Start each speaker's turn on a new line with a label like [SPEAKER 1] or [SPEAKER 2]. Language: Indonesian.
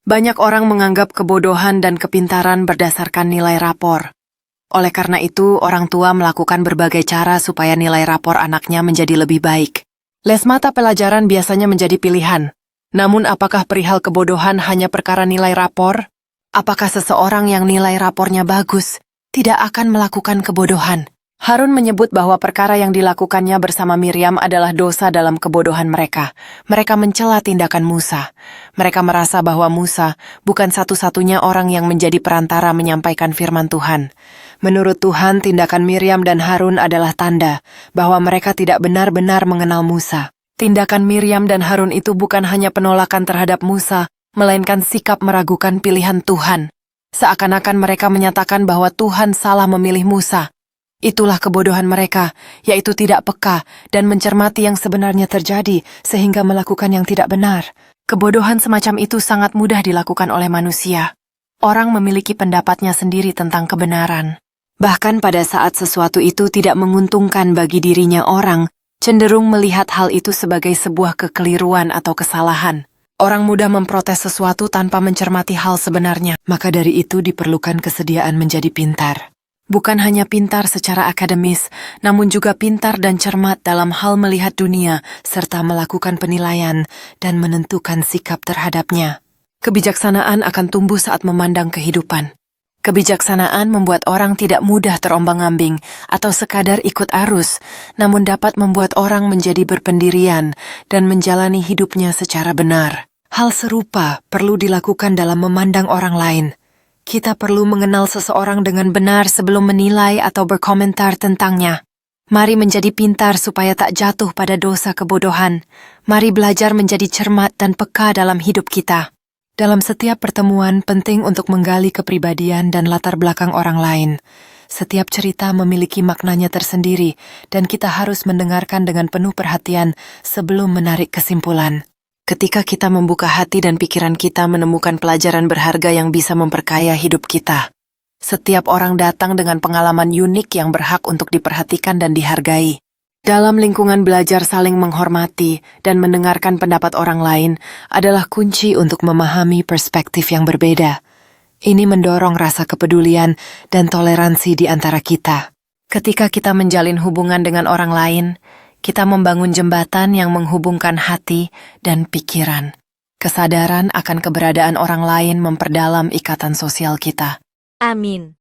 [SPEAKER 1] Banyak orang menganggap kebodohan dan kepintaran berdasarkan nilai rapor. Oleh karena itu, orang tua melakukan berbagai cara supaya nilai rapor anaknya menjadi lebih baik. Les mata pelajaran biasanya menjadi pilihan. Namun apakah perihal kebodohan hanya perkara nilai rapor? Apakah seseorang yang nilai rapornya bagus tidak akan melakukan kebodohan? Harun menyebut bahwa perkara yang dilakukannya bersama Miriam adalah dosa dalam kebodohan mereka. Mereka mencela tindakan Musa. Mereka merasa bahwa Musa bukan satu-satunya orang yang menjadi perantara menyampaikan firman Tuhan. Menurut Tuhan, tindakan Miriam dan Harun adalah tanda bahwa mereka tidak benar-benar mengenal Musa. Tindakan Miriam dan Harun itu bukan hanya penolakan terhadap Musa, melainkan sikap meragukan pilihan Tuhan. Seakan-akan mereka menyatakan bahwa Tuhan salah memilih Musa. Itulah kebodohan mereka, yaitu tidak peka dan mencermati yang sebenarnya terjadi sehingga melakukan yang tidak benar. Kebodohan semacam itu sangat mudah dilakukan oleh manusia. Orang memiliki pendapatnya sendiri tentang kebenaran. Bahkan pada saat sesuatu itu tidak menguntungkan bagi dirinya, orang cenderung melihat hal itu sebagai sebuah kekeliruan atau kesalahan. Orang mudah memprotes sesuatu tanpa mencermati hal sebenarnya. Maka dari itu diperlukan kesediaan menjadi pintar. Bukan hanya pintar secara akademis, namun juga pintar dan cermat dalam hal melihat dunia, serta melakukan penilaian dan menentukan sikap terhadapnya. Kebijaksanaan akan tumbuh saat memandang kehidupan. Kebijaksanaan membuat orang tidak mudah terombang-ambing atau sekadar ikut arus, namun dapat membuat orang menjadi berpendirian dan menjalani hidupnya secara benar. Hal serupa perlu dilakukan dalam memandang orang lain. Kita perlu mengenal seseorang dengan benar sebelum menilai atau berkomentar tentangnya. Mari menjadi pintar supaya tak jatuh pada dosa kebodohan. Mari belajar menjadi cermat dan peka dalam hidup kita. Dalam setiap pertemuan, penting untuk menggali kepribadian dan latar belakang orang lain. Setiap cerita memiliki maknanya tersendiri, dan kita harus mendengarkan dengan penuh perhatian sebelum menarik kesimpulan. Ketika kita membuka hati dan pikiran kita menemukan pelajaran berharga yang bisa memperkaya hidup kita. Setiap orang datang dengan pengalaman unik yang berhak untuk diperhatikan dan dihargai. Dalam lingkungan belajar saling menghormati dan mendengarkan pendapat orang lain adalah kunci untuk memahami perspektif yang berbeda. Ini mendorong rasa kepedulian dan toleransi di antara kita. Ketika kita menjalin hubungan dengan orang lain, kita membangun jembatan yang menghubungkan hati dan pikiran. Kesadaran akan keberadaan orang lain memperdalam ikatan sosial kita.
[SPEAKER 2] Amin.